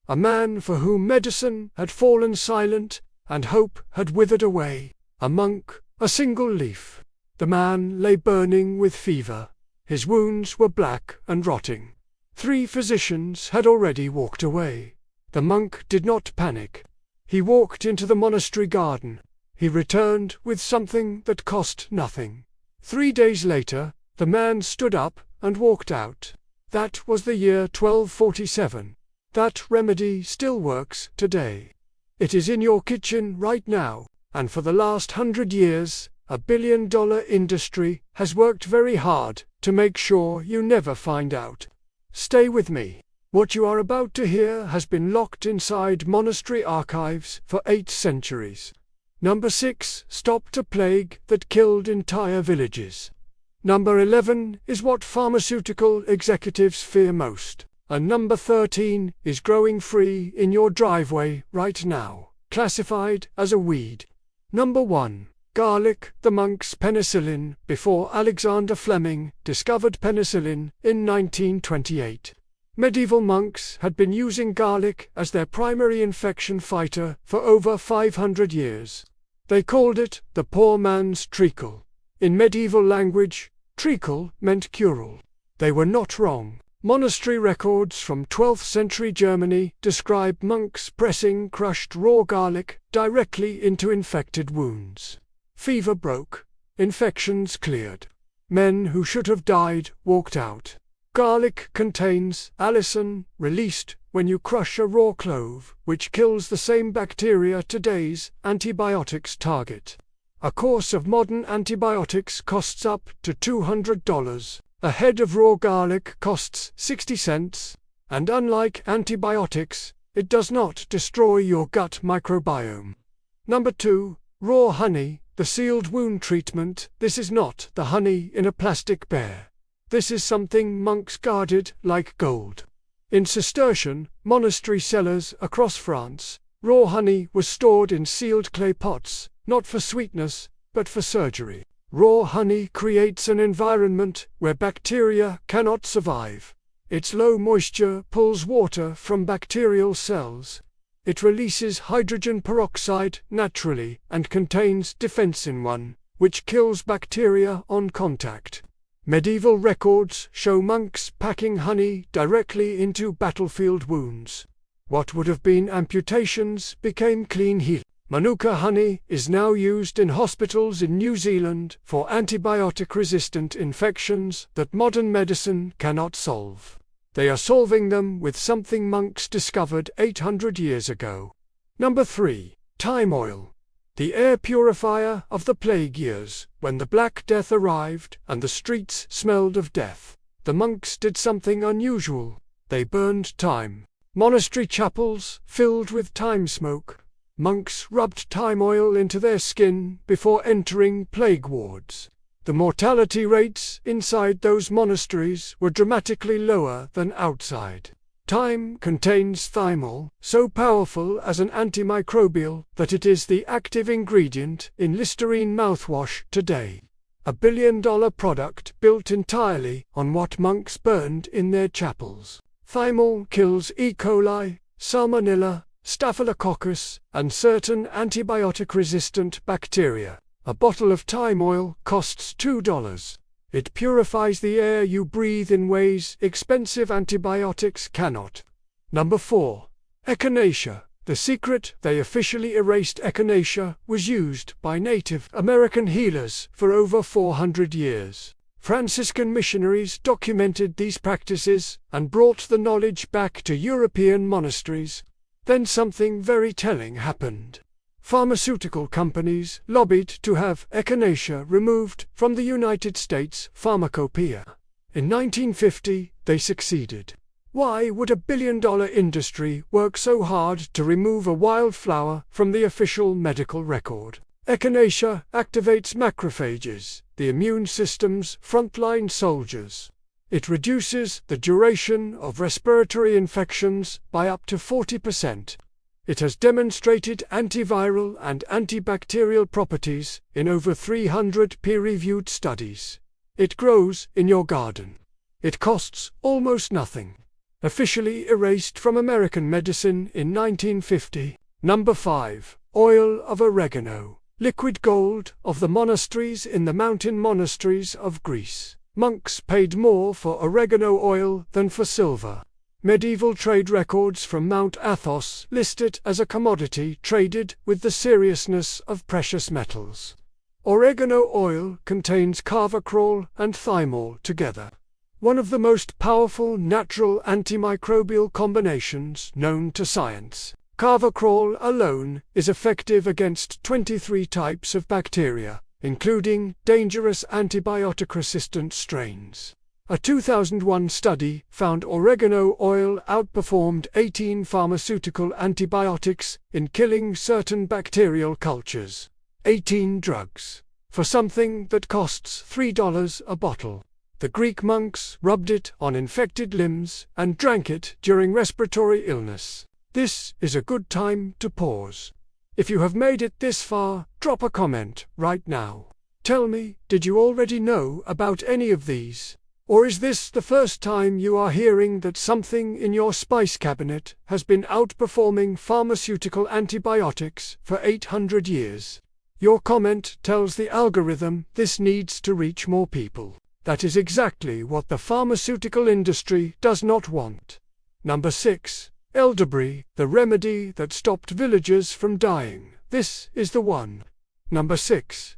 a man for whom medicine had fallen silent and hope had withered away, a monk, a single leaf. The man lay burning with fever. His wounds were black and rotting. 3 physicians had already walked away. The monk did not panic. He walked into the monastery garden. He returned with something that cost nothing. 3 days later, the man stood up and walked out. That was the year 1247. That remedy still works today. It is in your kitchen right now, and for the last 100 years, a billion-dollar industry has worked very hard to make sure you never find out. Stay with me. What you are about to hear has been locked inside monastery archives for 8 centuries. Number 6 stopped a plague that killed entire villages. Number 11 is what pharmaceutical executives fear most. And number 13 is growing free in your driveway right now, classified as a weed. Number 1. Garlic, the monk's penicillin, before Alexander Fleming discovered penicillin in 1928. Medieval monks had been using garlic as their primary infection fighter for over 500 years. They called it the poor man's treacle. In medieval language, treacle meant curel. They were not wrong. Monastery records from 12th century Germany describe monks pressing crushed raw garlic directly into infected wounds. Fever broke. Infections cleared. Men who should have died walked out. Garlic contains allicin, released when you crush a raw clove, which kills the same bacteria today's antibiotics target. A course of modern antibiotics costs up to $200. A head of raw garlic costs 60 cents, and unlike antibiotics, it does not destroy your gut microbiome. Number 2. Raw honey, the sealed wound treatment. This is not the honey in a plastic bear. This is something monks guarded like gold. In Cistercian monastery cellars across France, raw honey was stored in sealed clay pots, not for sweetness, but for surgery. Raw honey creates an environment where bacteria cannot survive. Its low moisture pulls water from bacterial cells. It releases hydrogen peroxide naturally and contains defensin 1, which kills bacteria on contact. Medieval records show monks packing honey directly into battlefield wounds. What would have been amputations became clean heal. Manuka honey is now used in hospitals in New Zealand for antibiotic-resistant infections that modern medicine cannot solve. They are solving them with something monks discovered 800 years ago. Number 3. Thyme oil. The air purifier of the plague years, when the Black Death arrived and the streets smelled of death. The monks did something unusual. They burned thyme. Monastery chapels filled with thyme smoke. Monks rubbed thyme oil into their skin before entering plague wards. The mortality rates inside those monasteries were dramatically lower than outside. Thyme contains thymol, so powerful as an antimicrobial that it is the active ingredient in Listerine mouthwash today. A billion-dollar product built entirely on what monks burned in their chapels. Thymol kills E. coli, Salmonella, Staphylococcus, and certain antibiotic-resistant bacteria. A bottle of thyme oil costs $2. It purifies the air you breathe in ways expensive antibiotics cannot. Number 4. Echinacea. The secret: they officially erased echinacea was used by Native American healers for over 400 years. Franciscan missionaries documented these practices and brought the knowledge back to European monasteries. Then something very telling happened. Pharmaceutical companies lobbied to have echinacea removed from the United States pharmacopoeia. In 1950, they succeeded. Why would a billion-dollar industry work so hard to remove a wildflower from the official medical record? Echinacea activates macrophages, the immune system's frontline soldiers. It reduces the duration of respiratory infections by up to 40%. It has demonstrated antiviral and antibacterial properties in over 300 peer-reviewed studies. It grows in your garden. It costs almost nothing. officially erased from American medicine in 1950. Number 5. Oil of oregano. Liquid gold of the monasteries in the mountain monasteries of Greece. Monks paid more for oregano oil than for silver. Medieval trade records from Mount Athos list it as a commodity traded with the seriousness of precious metals. Oregano oil contains carvacrol and thymol together, one of the most powerful natural antimicrobial combinations known to science. Carvacrol alone is effective against 23 types of bacteria, including dangerous antibiotic-resistant strains. A 2001 study found oregano oil outperformed 18 pharmaceutical antibiotics in killing certain bacterial cultures. 18 drugs. For something that costs $3 a bottle. The Greek monks rubbed it on infected limbs and drank it during respiratory illness. This is a good time to pause. If you have made it this far, drop a comment right now. Tell me, did you already know about any of these? Or is this the first time you are hearing that something in your spice cabinet has been outperforming pharmaceutical antibiotics for 800 years? Your comment tells the algorithm this needs to reach more people. That is exactly what the pharmaceutical industry does not want. Number 6. Elderberry, the remedy that stopped villagers from dying. This is the one. Number 6.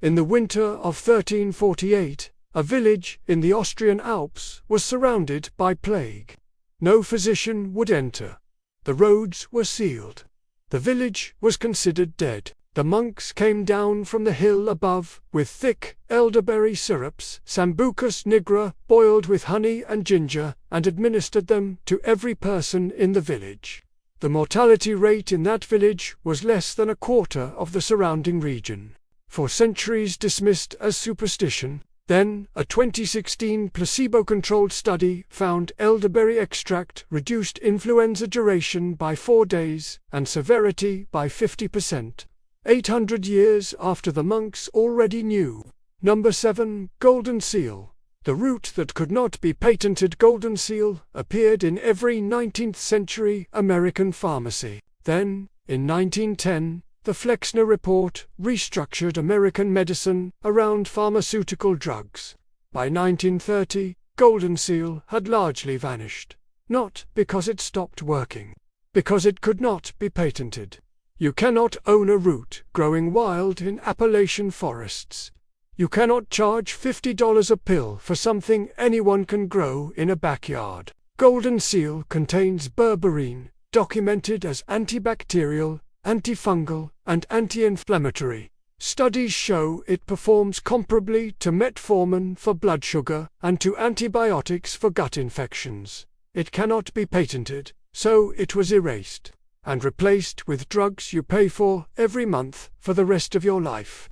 In the winter of 1348, a village in the Austrian Alps was surrounded by plague. No physician would enter. The roads were sealed. The village was considered dead. The monks came down from the hill above with thick elderberry syrups, Sambucus nigra, boiled with honey and ginger, and administered them to every person in the village. The mortality rate in that village was less than a quarter of the surrounding region. For centuries dismissed as superstition, then a 2016 placebo-controlled study found elderberry extract reduced influenza duration by 4 days and severity by 50%. 800 years after the monks already knew. Number 7. Golden seal. The root that could not be patented, golden seal, appeared in every 19th century American pharmacy. Then, in 1910, the Flexner Report restructured American medicine around pharmaceutical drugs. By 1930, golden seal had largely vanished. Not because it stopped working. Because it could not be patented. You cannot own a root growing wild in Appalachian forests. You cannot charge $50 a pill for something anyone can grow in a backyard. Golden seal contains berberine, documented as antibacterial, antifungal, and anti-inflammatory. Studies show it performs comparably to metformin for blood sugar and to antibiotics for gut infections. It cannot be patented, so it was erased and replaced with drugs you pay for every month for the rest of your life.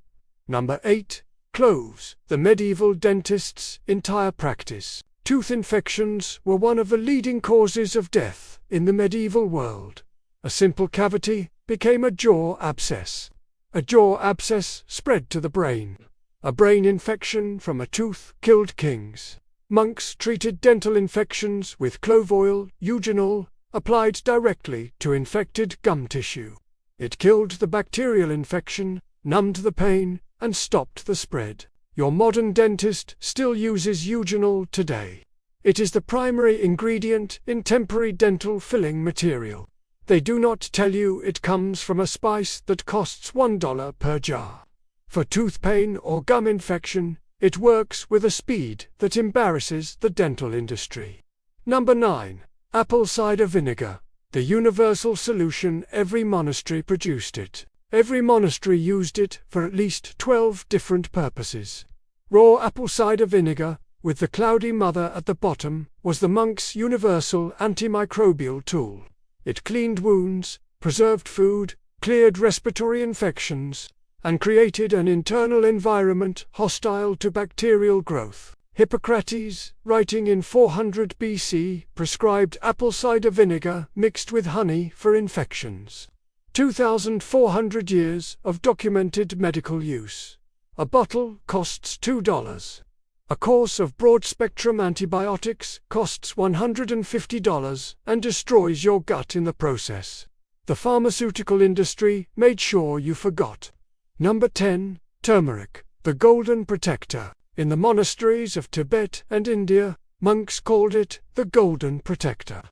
Number 8. Cloves, the medieval dentist's entire practice. Tooth infections were one of the leading causes of death in the medieval world. A simple cavity became a jaw abscess. A jaw abscess spread to the brain. A brain infection from a tooth killed kings. Monks treated dental infections with clove oil, eugenol, applied directly to infected gum tissue. It killed the bacterial infection, numbed the pain, and stopped the spread. Your modern dentist still uses eugenol today. It is the primary ingredient in temporary dental filling material. They do not tell you it comes from a spice that costs $1 per jar. For tooth pain or gum infection, it works with a speed that embarrasses the dental industry. Number 9. Apple cider vinegar, the universal solution. Every monastery produced it. Every monastery used it for at least 12 different purposes. Raw apple cider vinegar, with the cloudy mother at the bottom, was the monk's universal antimicrobial tool. It cleaned wounds, preserved food, cleared respiratory infections, and created an internal environment hostile to bacterial growth. Hippocrates, writing in 400 BC, prescribed apple cider vinegar mixed with honey for infections. 2,400 years of documented medical use. A bottle costs $2. A course of broad-spectrum antibiotics costs $150 and destroys your gut in the process. The pharmaceutical industry made sure you forgot. Number 10. Turmeric, the golden protector. In the monasteries of Tibet and India, monks called it the golden protector.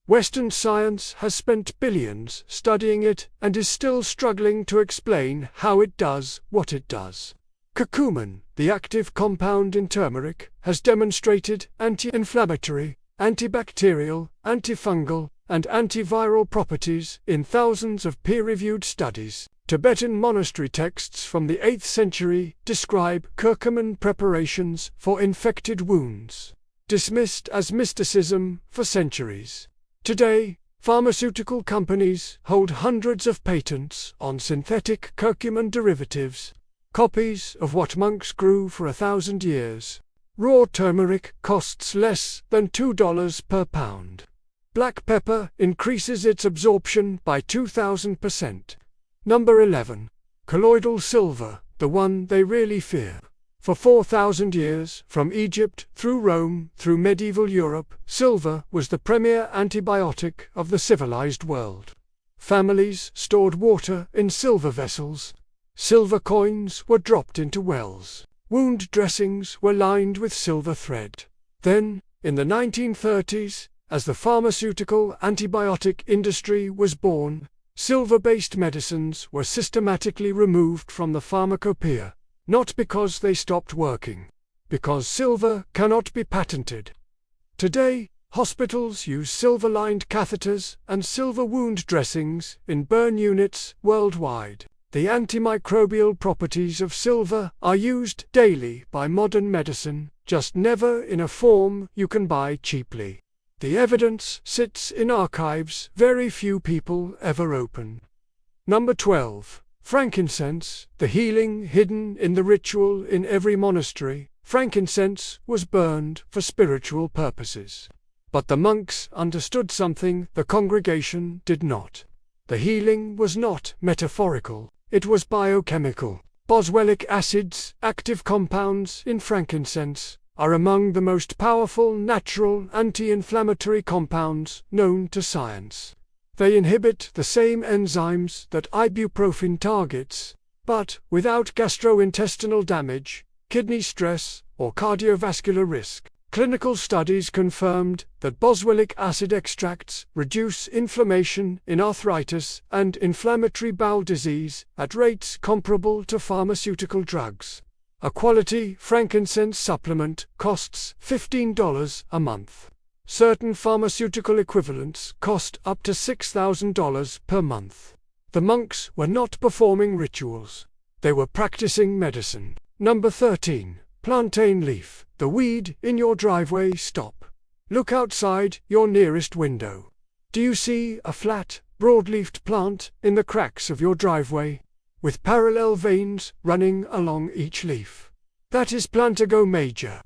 Western science has spent billions studying it and is still struggling to explain how it does what it does. Curcumin, the active compound in turmeric, has demonstrated anti-inflammatory, antibacterial, antifungal, and antiviral properties in thousands of peer-reviewed studies. Tibetan monastery texts from the 8th century describe curcumin preparations for infected wounds, dismissed as mysticism for centuries. Today, pharmaceutical companies hold hundreds of patents on synthetic curcumin derivatives, copies of what monks grew for 1,000 years. Raw turmeric costs less than $2 per pound. Black pepper increases its absorption by 2,000%. Number 11. Colloidal silver, the one they really fear. For 4,000 years, from Egypt through Rome through medieval Europe, silver was the premier antibiotic of the civilized world. Families stored water in silver vessels. Silver coins were dropped into wells. Wound dressings were lined with silver thread. Then, in the 1930s, as the pharmaceutical antibiotic industry was born, silver-based medicines were systematically removed from the pharmacopoeia, not because they stopped working, because silver cannot be patented. Today, hospitals use silver-lined catheters and silver wound dressings in burn units worldwide. The antimicrobial properties of silver are used daily by modern medicine, just never in a form you can buy cheaply. The evidence sits in archives very few people ever open. Number 12. Frankincense, the healing hidden in the ritual in every monastery. Frankincense was burned for spiritual purposes. But the monks understood something the congregation did not. The healing was not metaphorical, it was biochemical. Boswellic acids, active compounds in frankincense, are among the most powerful natural anti-inflammatory compounds known to science. They inhibit the same enzymes that ibuprofen targets, but without gastrointestinal damage, kidney stress, or cardiovascular risk. Clinical studies confirmed that boswellic acid extracts reduce inflammation in arthritis and inflammatory bowel disease at rates comparable to pharmaceutical drugs. A quality frankincense supplement costs $15 a month. Certain pharmaceutical equivalents cost up to $6,000 per month. The monks were not performing rituals. They were practicing medicine. Number 13. Plantain leaf, the weed in your driveway. Stop. Look outside your nearest window. Do you see a flat, broad-leafed plant in the cracks of your driveway, with parallel veins running along each leaf? That is Plantago major,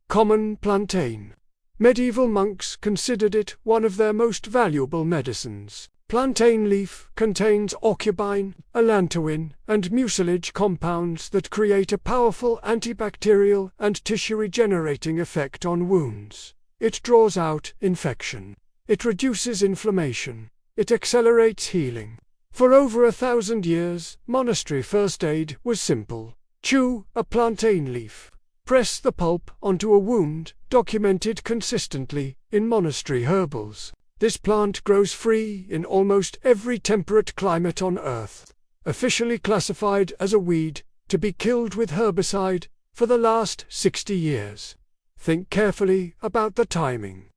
common plantain. Medieval monks considered it one of their most valuable medicines. Plantain leaf contains aucubine, allantoin, and mucilage compounds that create a powerful antibacterial and tissue-regenerating effect on wounds. It draws out infection. It reduces inflammation. It accelerates healing. For over 1,000 years, monastery first aid was simple. Chew a plantain leaf. Press the pulp onto a wound, documented consistently in monastery herbals. This plant grows free in almost every temperate climate on Earth. Officially classified as a weed, to be killed with herbicide, for the last 60 years. Think carefully about the timing.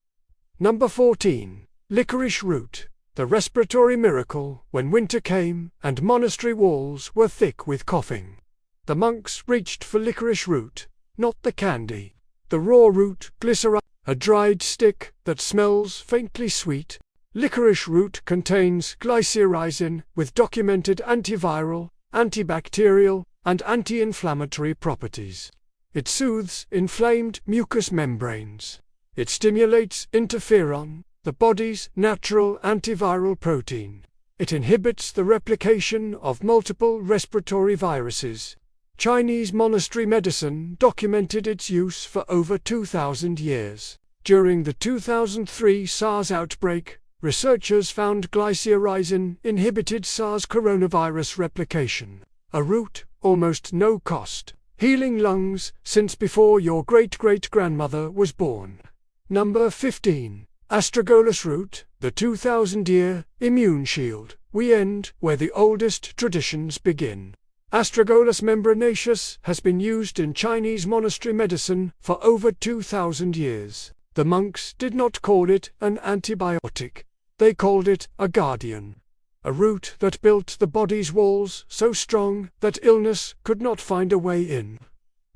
Number 14. Licorice root, the respiratory miracle when winter came and monastery walls were thick with coughing. The monks reached for licorice root, not the candy. The raw root, glycerine, a dried stick that smells faintly sweet. Licorice root contains glycyrrhizin with documented antiviral, antibacterial, and anti-inflammatory properties. It soothes inflamed mucous membranes. It stimulates interferon, the body's natural antiviral protein. It inhibits the replication of multiple respiratory viruses. Chinese monastery medicine documented its use for over 2,000 years. During the 2003 SARS outbreak, researchers found glycyrrhizin inhibited SARS coronavirus replication, a route, almost no cost, healing lungs since before your great-great-grandmother was born. Number 15. Astragalus root, the 2,000-year immune shield. We end where the oldest traditions begin. Astragalus membranaceus has been used in Chinese monastery medicine for over 2,000 years. The monks did not call it an antibiotic. They called it a guardian. A root that built the body's walls so strong that illness could not find a way in.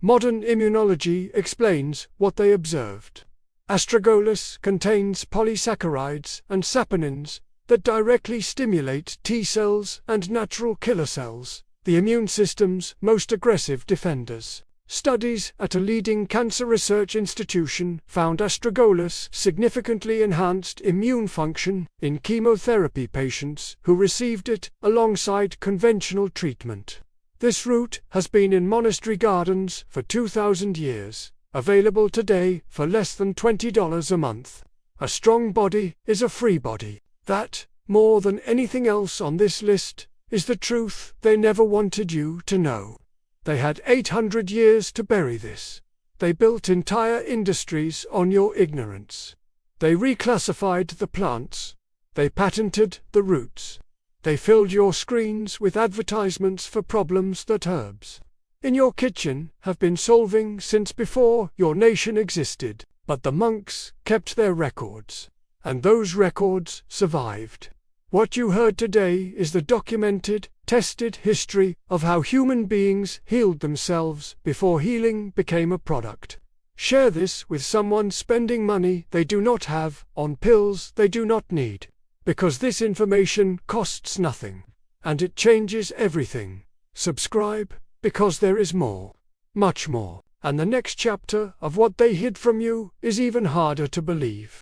Modern immunology explains what they observed. Astragalus contains polysaccharides and saponins that directly stimulate T cells and natural killer cells, the immune system's most aggressive defenders. Studies at a leading cancer research institution found astragalus significantly enhanced immune function in chemotherapy patients who received it alongside conventional treatment. This root has been in monastery gardens for 2,000 years, available today for less than $20 a month. A strong body is a free body. That, more than anything else on this list, is the truth they never wanted you to know. They had 800 years to bury this. They built entire industries on your ignorance. They reclassified the plants. They patented the roots. They filled your screens with advertisements for problems that herbs in your kitchen have been solving since before your nation existed. But the monks kept their records, and those records survived. What you heard today is the documented, tested history of how human beings healed themselves before healing became a product. Share this with someone spending money they do not have on pills they do not need, because this information costs nothing, and it changes everything. Subscribe, because there is more, much more, and the next chapter of what they hid from you is even harder to believe.